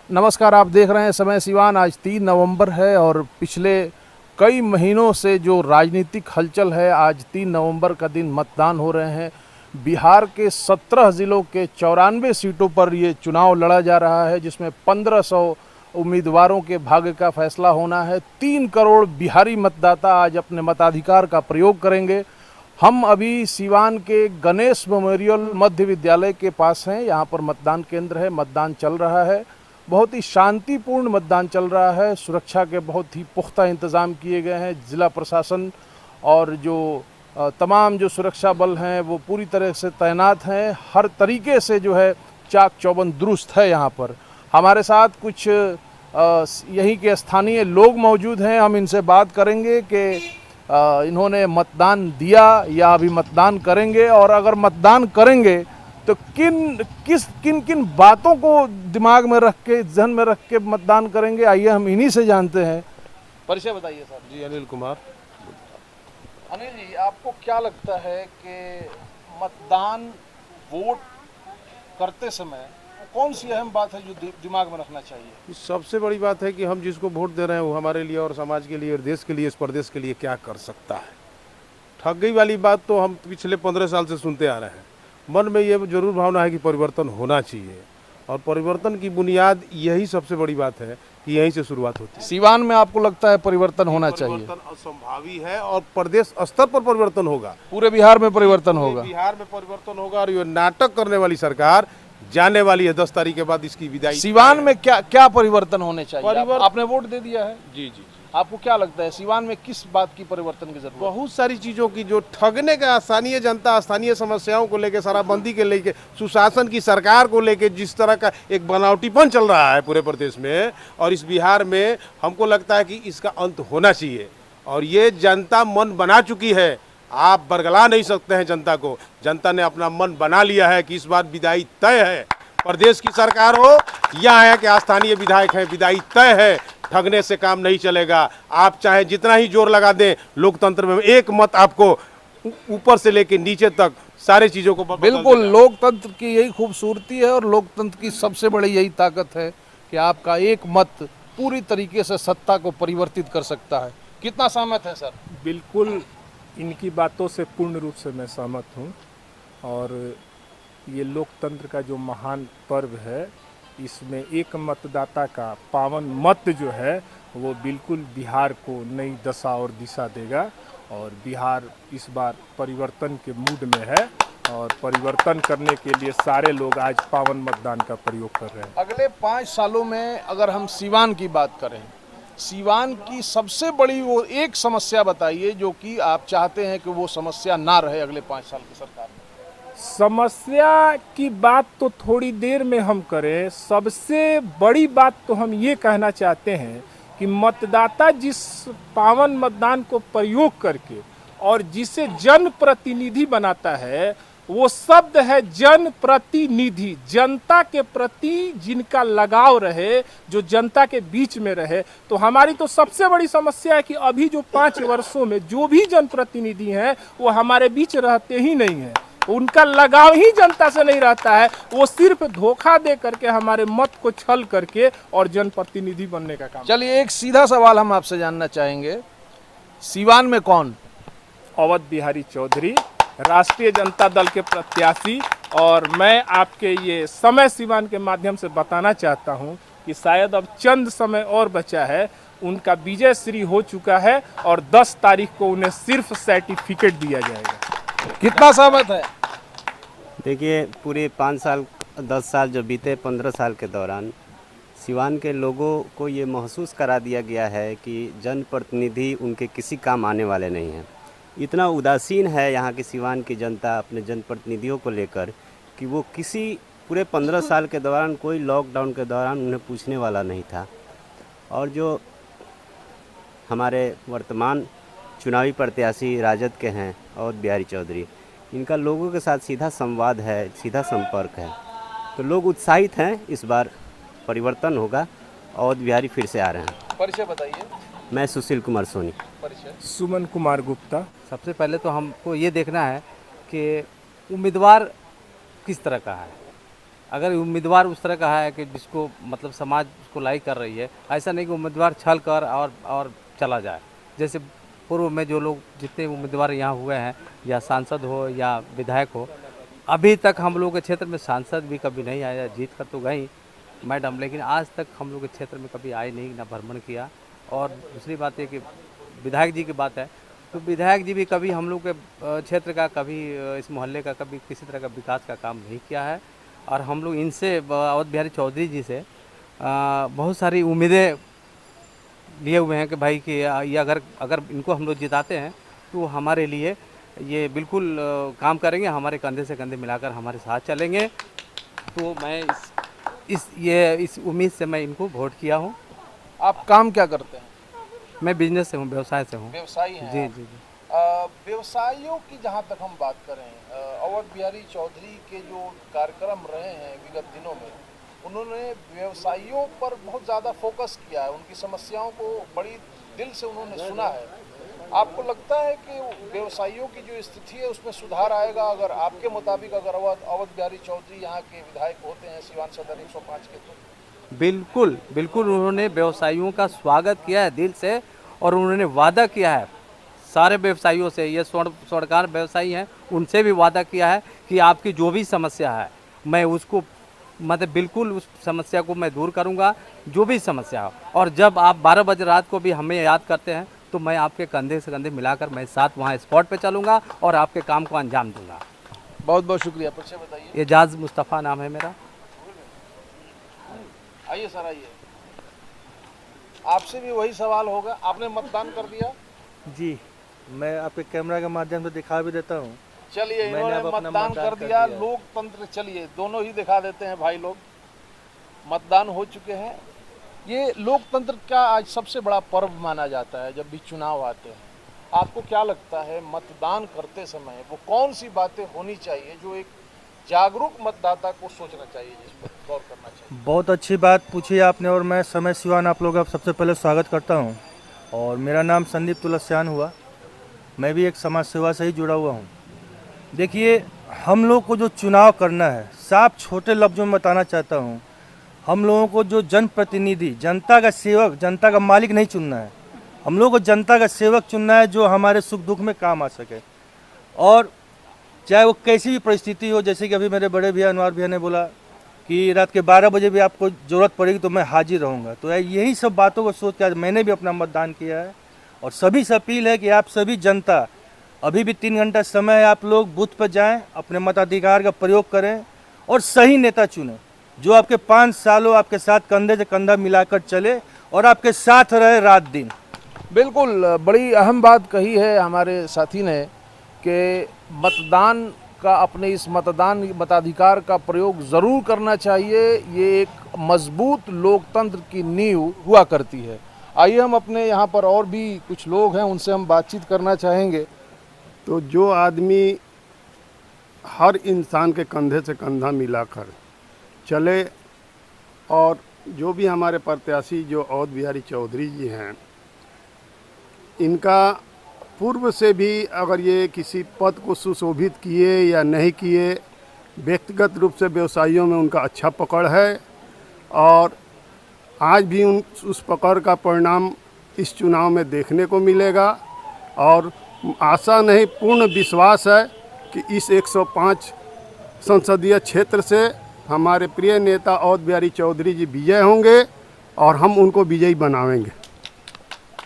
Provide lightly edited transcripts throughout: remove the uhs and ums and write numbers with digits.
नमस्कार, आप देख रहे हैं समय सिवान। आज 3 नवंबर है और पिछले कई महीनों से जो राजनीतिक हलचल है, आज 3 नवंबर का दिन मतदान हो रहे हैं। बिहार के 17 ज़िलों के 94 सीटों पर ये चुनाव लड़ा जा रहा है, जिसमें 1500 उम्मीदवारों के भाग्य का फैसला होना है। 3 करोड़ बिहारी मतदाता आज अपने मताधिकार का प्रयोग करेंगे। हम अभी सिवान के गणेश मेमोरियल मध्य विद्यालय के पास हैं। यहाँ पर मतदान केंद्र है, मतदान चल रहा है। बहुत ही शांतिपूर्ण मतदान चल रहा है। सुरक्षा के बहुत ही पुख्ता इंतज़ाम किए गए हैं। ज़िला प्रशासन और जो तमाम जो सुरक्षा बल हैं वो पूरी तरह से तैनात हैं। हर तरीके से जो है चाक चौबंद दुरुस्त है यहाँ पर। हमारे साथ कुछ यहीं के स्थानीय लोग मौजूद हैं। हम इनसे बात करेंगे कि इन्होंने मतदान दिया या अभी मतदान करेंगे, और अगर मतदान करेंगे तो किन किन बातों को दिमाग में रख के, जहन में रख के मतदान करेंगे। आइए हम इन्हीं से जानते हैं। परिचय बताइए सर। जी, अनिल कुमार। अनिल जी, आपको क्या लगता है कि मतदान वोट करते समय कौन सी अहम बात है जो दिमाग में रखना चाहिए? सबसे बड़ी बात है कि हम जिसको वोट दे रहे हैं वो हमारे लिए और समाज के लिए और देश के लिए, इस प्रदेश के लिए क्या कर सकता है। ठगी वाली बात तो हम पिछले 15 साल से सुनते आ रहे हैं। मन में ये जरूर भावना है कि परिवर्तन होना चाहिए, और परिवर्तन की बुनियाद यही सबसे बड़ी बात है कि यहीं से शुरुआत होती है। सिवान में आपको लगता है परिवर्तन होना चाहिए? परिवर्तन असंभावी है और प्रदेश स्तर पर परिवर्तन होगा। पूरे बिहार में परिवर्तन होगा। बिहार में परिवर्तन होगा। और ये नाटक करने वाली सरकार जाने वाली है 10 तारीख के बाद, इसकी विदाई। सिवान में क्या परिवर्तन होने चाहिए? आपने वोट दे दिया है। जी जी। आपको क्या लगता है सिवान में किस बात की परिवर्तन की जरूरत? बहुत सारी चीज़ों की, जो ठगने का स्थानीय जनता, स्थानीय समस्याओं को लेकर, शराबबंदी के लेके, सुशासन की सरकार को लेके जिस तरह का एक बनावटीपन चल रहा है पूरे प्रदेश में और इस बिहार में, हमको लगता है कि इसका अंत होना चाहिए। और ये जनता मन बना चुकी है। आप बरगला नहीं सकते हैं जनता को। जनता ने अपना मन बना लिया है कि इस बार विदाई तय है। प्रदेश की सरकार हो या है कि स्थानीय विधायक हैं, विदाई तय है। ठगने से काम नहीं चलेगा। आप चाहे जितना ही जोर लगा दें, लोकतंत्र में एक मत आपको ऊपर से लेकर नीचे तक सारे चीज़ों को बिल्कुल, लोकतंत्र की यही खूबसूरती है और लोकतंत्र की सबसे बड़ी यही ताकत है कि आपका एक मत पूरी तरीके से सत्ता को परिवर्तित कर सकता है। कितना सहमत है सर? बिल्कुल, इनकी बातों से पूर्ण रूप से मैं सहमत हूँ। और ये लोकतंत्र का जो महान पर्व है, इसमें एक मतदाता का पावन मत जो है वो बिल्कुल बिहार को नई दशा और दिशा देगा। और बिहार इस बार परिवर्तन के मूड में है और परिवर्तन करने के लिए सारे लोग आज पावन मतदान का प्रयोग कर रहे हैं। अगले 5 सालों में अगर हम सिवान की बात करें, सिवान की सबसे बड़ी वो एक समस्या बताइए जो कि आप चाहते हैं कि वो समस्या ना रहे अगले 5 साल की सरकार में। समस्या की बात तो थोड़ी देर में हम करें। सबसे बड़ी बात तो हम ये कहना चाहते हैं कि मतदाता जिस पावन मतदान को प्रयोग करके और जिसे जनप्रतिनिधि बनाता है, वो शब्द है जनप्रतिनिधि। जनता के प्रति जिनका लगाव रहे, जो जनता के बीच में रहे। तो हमारी तो सबसे बड़ी समस्या है कि अभी जो 5 वर्षों में जो भी जनप्रतिनिधि हैं वो हमारे बीच रहते ही नहीं हैं। उनका लगाव ही जनता से नहीं रहता है। वो सिर्फ धोखा दे करके हमारे मत को छल करके और जनप्रतिनिधि बनने का काम। चलिए, एक सीधा सवाल हम आपसे जानना चाहेंगे, सिवान में कौन? अवध बिहारी चौधरी, राष्ट्रीय जनता दल के प्रत्याशी। और मैं आपके ये समय सिवान के माध्यम से बताना चाहता हूं कि शायद अब चंद समय और बचा है। उनका विजय श्री हो चुका है और 10 तारीख को उन्हें सिर्फ सर्टिफिकेट दिया जाएगा। कितना सहमत है? देखिए, पूरे 5 साल 10 साल जो बीते 15 साल के दौरान सिवान के लोगों को ये महसूस करा दिया गया है कि जनप्रतिनिधि उनके किसी काम आने वाले नहीं हैं। इतना उदासीन है यहाँ की सिवान की जनता अपने जनप्रतिनिधियों को लेकर कि वो किसी पूरे 15 साल के दौरान कोई लॉकडाउन के दौरान उन्हें पूछने वाला नहीं था। और जो हमारे वर्तमान चुनावी प्रत्याशी राजद के हैं अवध बिहारी चौधरी, इनका लोगों के साथ सीधा संवाद है, सीधा संपर्क है। तो लोग उत्साहित हैं। इस बार परिवर्तन होगा। अवध बिहारी फिर से आ रहे हैं। परिचय बताइए। मैं सुशील कुमार सोनी। परिचय? सुमन कुमार गुप्ता। सबसे पहले तो हमको ये देखना है कि उम्मीदवार किस तरह का है। अगर उम्मीदवार उस तरह का है कि जिसको मतलब समाज उसको लाइक कर रही है, ऐसा नहीं कि उम्मीदवार छल कर और चला जाए। जैसे पूर्व में जो लोग जितने उम्मीदवार यहाँ हुए हैं, या सांसद हो या विधायक हो, अभी तक हम लोग के क्षेत्र में सांसद भी कभी नहीं आया। जीत कर तो गई मैडम, लेकिन आज तक हम लोग के क्षेत्र में कभी आए नहीं, ना भ्रमण किया। और दूसरी बात है कि विधायक जी की बात है, तो विधायक जी भी कभी हम लोग के क्षेत्र का, कभी इस मोहल्ले का, कभी किसी तरह का विकास का काम नहीं किया है। और हम लोग इनसे, अवध बिहारी चौधरी जी से बहुत सारी उम्मीदें लिए हुए हैं कि भाई कि ये अगर इनको हम लोग जिताते हैं तो हमारे लिए ये बिल्कुल काम करेंगे, हमारे कंधे से कंधे मिलाकर हमारे साथ चलेंगे। तो मैं इस उम्मीद से मैं इनको वोट किया हूँ। आप काम क्या करते हैं? मैं बिजनेस से हूँ, व्यवसाय से हूँ। व्यवसायी हैं जी आप। जी जी। व्यवसायियों की जहाँ तक हम बात करें, अवध बिहारी चौधरी के जो कार्यक्रम रहे हैं विगत दिनों में, उन्होंने व्यवसायियों पर बहुत ज़्यादा फोकस किया है, उनकी समस्याओं को बड़ी दिल से उन्होंने सुना है। आपको लगता है कि व्यवसायियों की जो स्थिति है उसमें सुधार आएगा अगर आपके मुताबिक अगर अवध बिहारी चौधरी यहाँ के विधायक होते हैं सिवान सदर 105 के? तो बिल्कुल बिल्कुल, उन्होंने व्यवसायियों का स्वागत किया है दिल से, और उन्होंने वादा किया है सारे व्यवसायियों से, ये स्वर्णकार व्यवसायी हैं, उनसे भी वादा किया है कि आपकी जो भी समस्या है मैं उसको मतलब बिल्कुल उस समस्या को मैं दूर करूंगा, जो भी समस्या हो। और जब आप 12 बजे रात को भी हमें याद करते हैं तो मैं आपके कंधे से कंधे मिलाकर मैं साथ वहाँ स्पॉट पे चलूँगा और आपके काम को अंजाम दूंगा। बहुत बहुत शुक्रिया। परिचय बताइए। एजाज मुस्तफ़ा नाम है मेरा। आइए सर, आइए। आपसे भी वही सवाल होगा, आपने मतदान कर दिया? जी, मैं आपके कैमरा के माध्यम से दिखा भी देता हूँ। चलिए, मैंने इन्होंने अब अपना मतदान कर दिया। लोकतंत्र, चलिए दोनों ही दिखा देते हैं भाई लोग। मतदान हो चुके हैं। ये लोकतंत्र का आज सबसे बड़ा पर्व माना जाता है जब भी चुनाव आते हैं। आपको क्या लगता है मतदान करते समय वो कौन सी बातें होनी चाहिए जो एक जागरूक मतदाता को सोचना चाहिए, जिस पर गौर करना चाहिए? बहुत अच्छी बात पूछी आपने, और मैं समय सिवान आप लोग का सबसे पहले स्वागत करता हूँ। और मेरा नाम संदीप तुलसियान हुआ, मैं भी एक समाज सेवा से ही जुड़ा हुआ हूँ। देखिए, हम लोग को जो चुनाव करना है, साफ छोटे लफ्ज़ों में बताना चाहता हूँ, हम लोगों को जो जनप्रतिनिधि, जनता का सेवक, जनता का मालिक नहीं चुनना है। हम लोग को जनता का सेवक चुनना है जो हमारे सुख दुख में काम आ सके, और चाहे वो कैसी भी परिस्थिति हो। जैसे कि अभी मेरे बड़े भैया अनवर भैया ने बोला कि रात के 12 बजे भी आपको ज़रूरत पड़ेगी तो मैं हाजिर रहूँगा। तो यही सब बातों को सोच कर मैंने भी अपना मतदान किया है। और सभी से अपील है कि आप सभी जनता, अभी भी 3 घंटा समय है, आप लोग बूथ पर जाएं, अपने मताधिकार का प्रयोग करें और सही नेता चुनें जो आपके 5 सालों आपके साथ कंधे से कंधा मिलाकर चले और आपके साथ रहे रात दिन। बिल्कुल, बड़ी अहम बात कही है हमारे साथी ने कि मतदान का, अपने इस मताधिकार का प्रयोग ज़रूर करना चाहिए। ये एक मजबूत लोकतंत्र की नींव हुआ करती है। आइए, हम अपने यहाँ पर और भी कुछ लोग हैं, उनसे हम बातचीत करना चाहेंगे। तो जो आदमी हर इंसान के कंधे से कंधा मिलाकर चले, और जो भी हमारे प्रत्याशी जो अवध बिहारी चौधरी जी हैं, इनका पूर्व से भी अगर ये किसी पद को सुशोभित किए या नहीं किए, व्यक्तिगत रूप से व्यवसायियों में उनका अच्छा पकड़ है, और आज भी उस पकड़ का परिणाम इस चुनाव में देखने को मिलेगा। और आशा नहीं, पूर्ण विश्वास है कि इस 105 संसदीय क्षेत्र से हमारे प्रिय नेता अवध बिहारी चौधरी जी विजय होंगे और हम उनको विजयी बनावेंगे।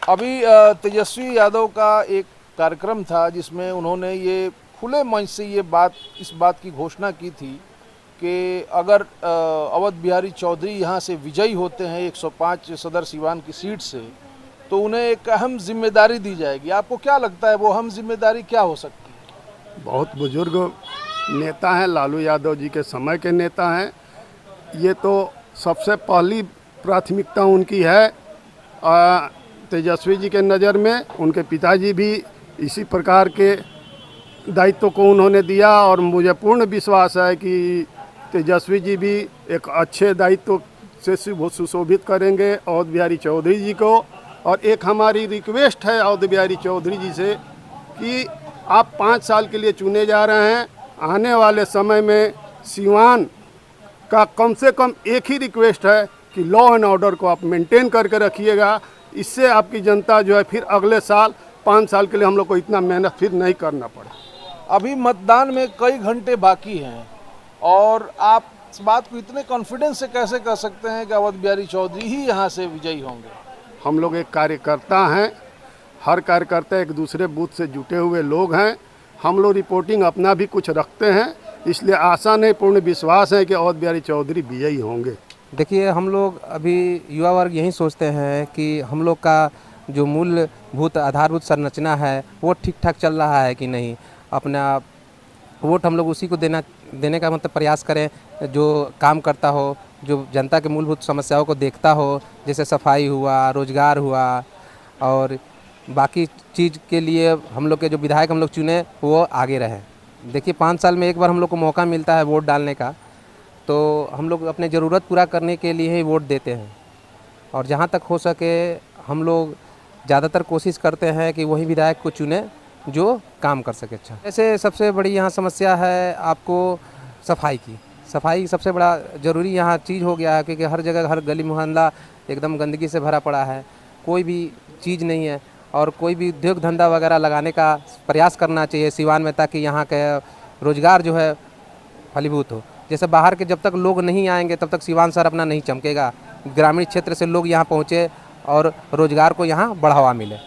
अभी तेजस्वी यादव का एक कार्यक्रम था जिसमें उन्होंने ये खुले मंच से इस बात की घोषणा की थी कि अगर अवध बिहारी चौधरी यहाँ से विजयी होते हैं 105 सदर सिवान की सीट से, तो उन्हें एक अहम जिम्मेदारी दी जाएगी। आपको क्या लगता है वो अहम जिम्मेदारी क्या हो सकती है? बहुत बुजुर्ग नेता हैं, लालू यादव जी के समय के नेता हैं। ये तो सबसे पहली प्राथमिकता उनकी है तेजस्वी जी के नज़र में। उनके पिताजी भी इसी प्रकार के दायित्व को उन्होंने दिया, और मुझे पूर्ण विश्वास है कि तेजस्वी जी भी एक अच्छे दायित्व से सुशोभित करेंगे अवध बिहारी चौधरी जी को। और एक हमारी रिक्वेस्ट है अवध बिहारी चौधरी जी से कि आप 5 साल के लिए चुने जा रहे हैं। आने वाले समय में सिवान का कम से कम एक ही रिक्वेस्ट है कि लॉ एंड ऑर्डर को आप मेंटेन करके रखिएगा। इससे आपकी जनता जो है फिर अगले साल 5 साल के लिए हम लोग को इतना मेहनत फिर नहीं करना पड़े। अभी मतदान में कई घंटे बाकी हैं और आप इस बात को इतने कॉन्फिडेंस से कैसे कह सकते हैं कि अवध बिहारी चौधरी ही यहाँ से विजयी होंगे? हम लोग एक कार्यकर्ता हैं, हर कार्यकर्ता एक दूसरे बूथ से जुटे हुए लोग हैं। हम लोग रिपोर्टिंग अपना भी कुछ रखते हैं, इसलिए आशा नहीं पूर्ण विश्वास है कि अवध बिहारी चौधरी विजयी होंगे। देखिए, हम लोग अभी युवा वर्ग यही सोचते हैं कि हम लोग का जो मूलभूत आधारभूत संरचना है वो ठीक ठाक चल रहा है कि नहीं। अपना वोट हम लोग उसी को देने का मतलब प्रयास करें जो काम करता हो, जो जनता के मूलभूत समस्याओं को देखता हो, जैसे सफाई हुआ, रोजगार हुआ और बाकी चीज़ के लिए हम लोग के जो विधायक हम लोग चुने वो आगे रहे। देखिए, 5 साल में एक बार हम लोग को मौका मिलता है वोट डालने का, तो हम लोग अपने ज़रूरत पूरा करने के लिए ही वोट देते हैं और जहाँ तक हो सके हम लोग ज़्यादातर कोशिश करते हैं कि वही विधायक को चुने जो काम कर सके अच्छा। ऐसे सबसे बड़ी यहाँ समस्या है आपको सफाई की। सफाई सबसे बड़ा ज़रूरी यहाँ चीज़ हो गया है क्योंकि हर जगह हर गली मोहल्ला एकदम गंदगी से भरा पड़ा है, कोई भी चीज़ नहीं है और कोई भी उद्योग धंधा वगैरह लगाने का प्रयास करना चाहिए सिवान में, ताकि यहाँ के रोज़गार जो है फलीभूत हो। जैसे बाहर के जब तक लोग नहीं आएंगे तब तक सिवान शहर अपना नहीं चमकेगा। ग्रामीण क्षेत्र से लोग यहाँ पहुँचे और रोज़गार को यहाँ बढ़ावा मिले।